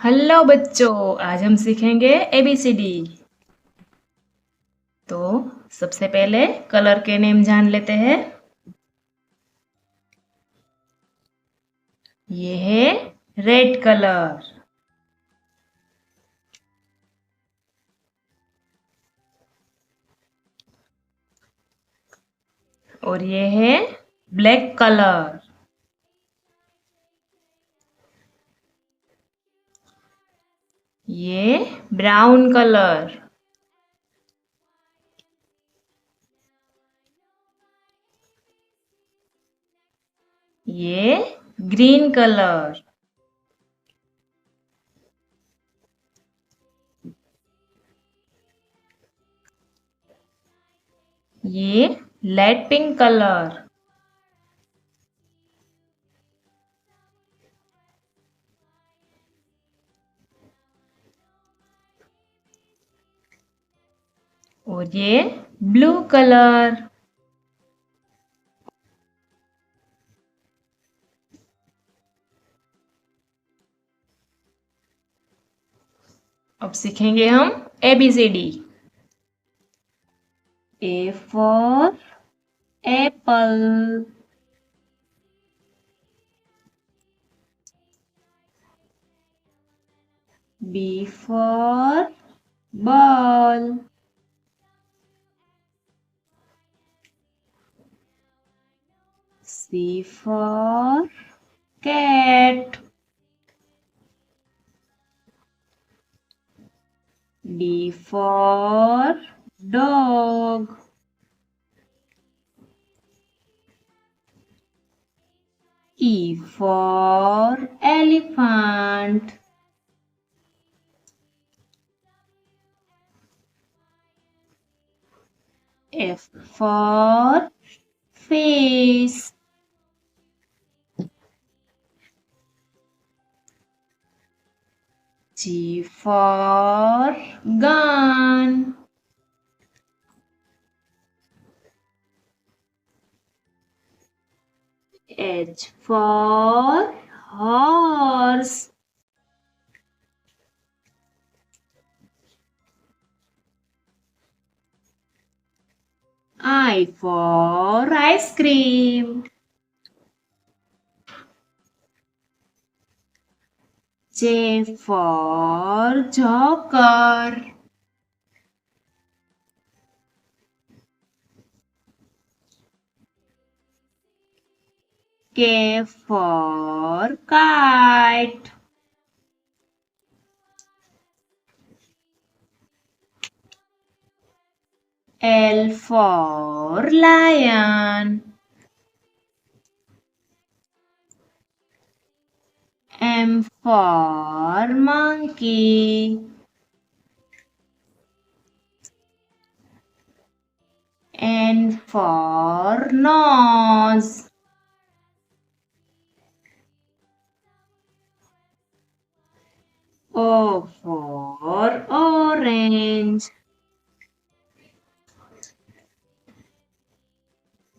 Hello बच्चों। आज हम सीखेंगे एबीसीडी। तो सबसे पहले कलर के नेम जान लेते हैं। ये है रेड कलर। और ये है ब्लैक कलर। ये ब्राउन कलर। ये ग्रीन कलर। ये लाइट पिंक कलर। और ये ब्लू कलर। अब सीखेंगे हम ABCD. A for apple. B for ball. C for cat. D for dog. E for elephant. F for fish. G for gun. H for horse. I for ice cream. J for joker. K for kite. L for lion. M for monkey. N for nose. O for orange.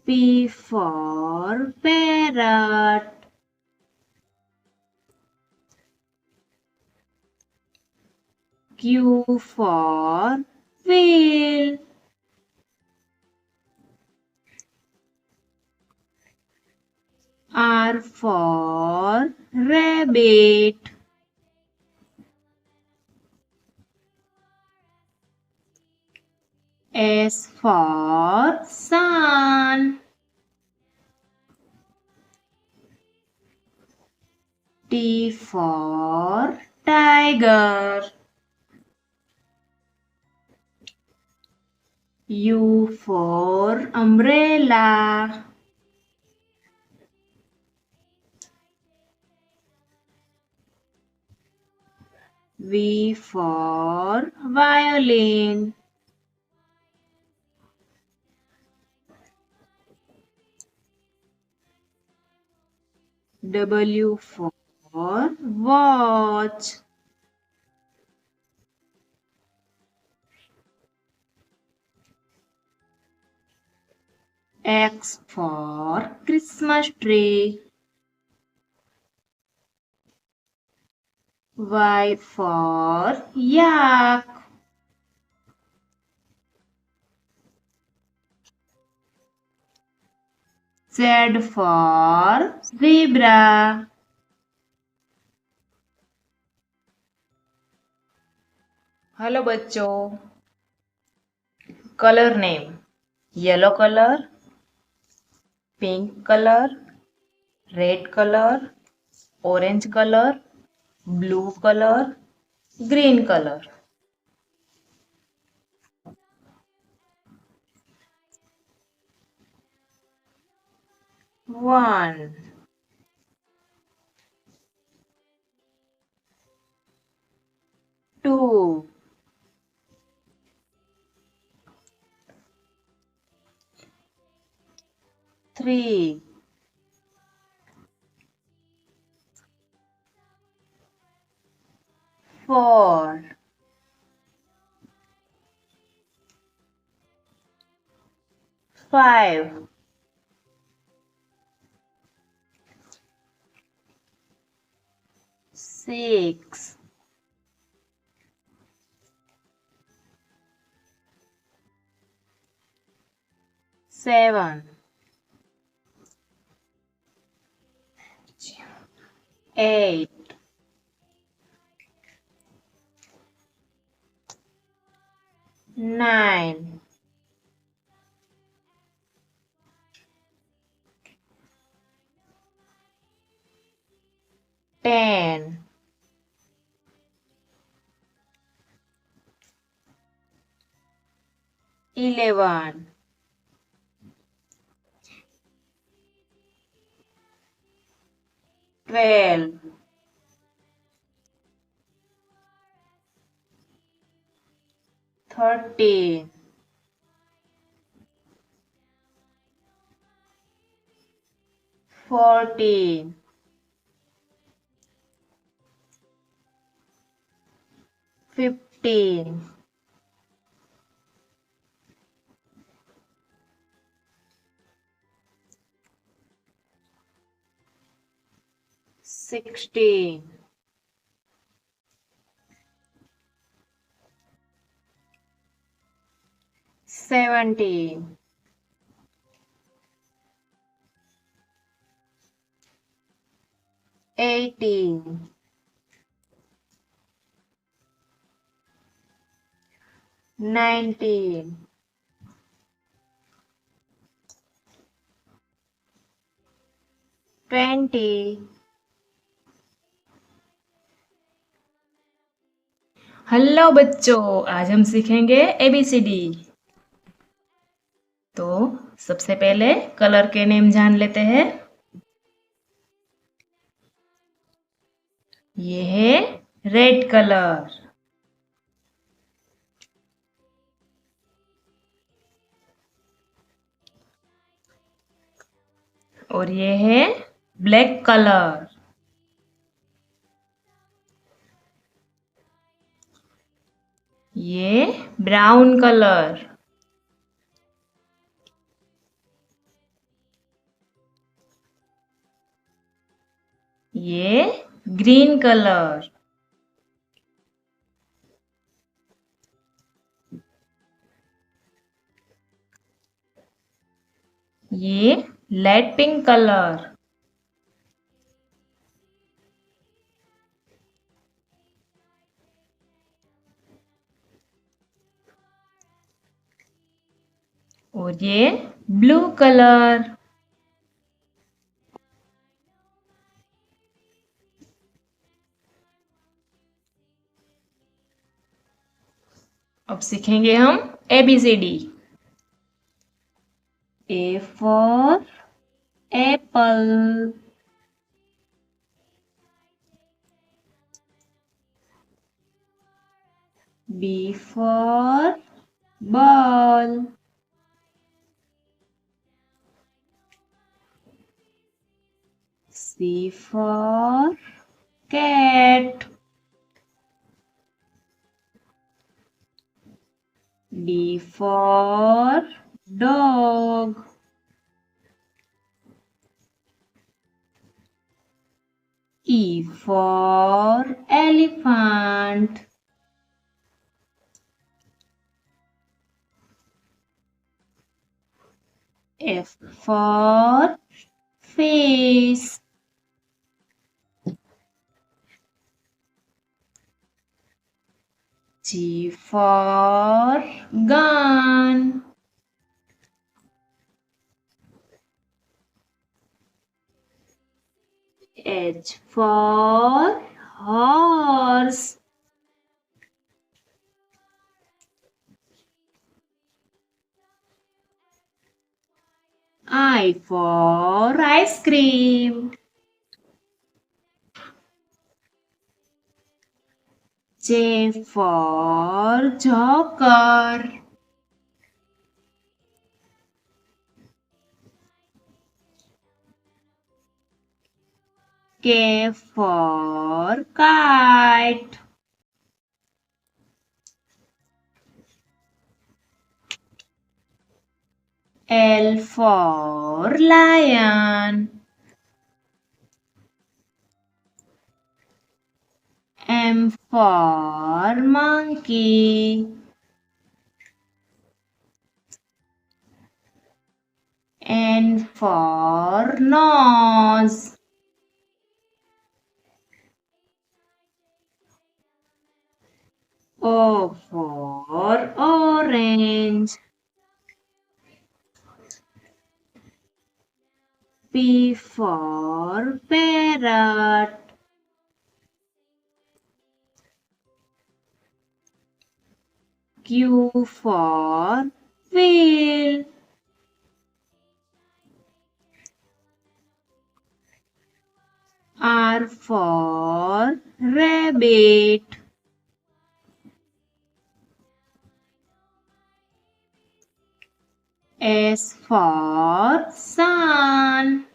P for parrot. Q for wheel. R for rabbit. S for sun. T for tiger. U for umbrella. V for violin. W for watch. X for Christmas tree. Y for yak. Z for zebra. Hello बच्चों, colour name yellow colour, pink colour, red colour, orange colour, blue colour, green colour. 1 2 3 4 5 6 7 8 9 10 11 12 13 14 15 16 17 18 19 20 hello बच्चों, आज हम सीखेंगे ABCD. तो सबसे पहले colour के name जान लेते हैं. ये है रेड कलर. और ये है ब्लैक कलर. ये ब्राउन कलर. ये ग्रीन कलर. ये लाइट पिंक कलर. और ये ब्लू कलर. अब सीखेंगे हम ABCD. A for apple. B for ball. C for cat. D for dog. E for for elephant. F for fish. G for gun. H for horse. I for ice cream. J for joker. K for kite. L for lion. M for monkey. N for nose. O for orange. P for parrot. Q for wheel. R for rabbit. S for sun.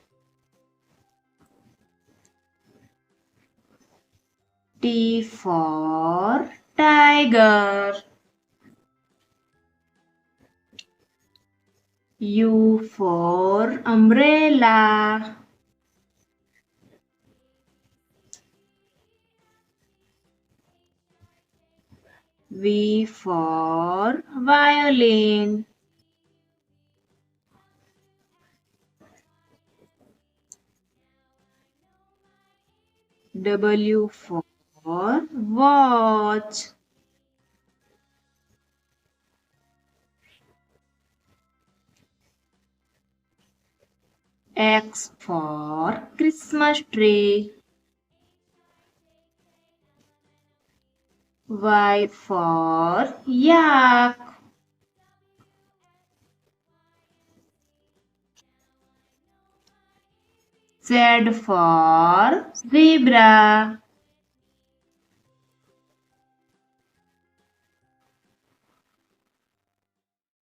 T for tiger. U for umbrella. V for violin. W for watch. X for Christmas tree. Y for yak. Z for zebra.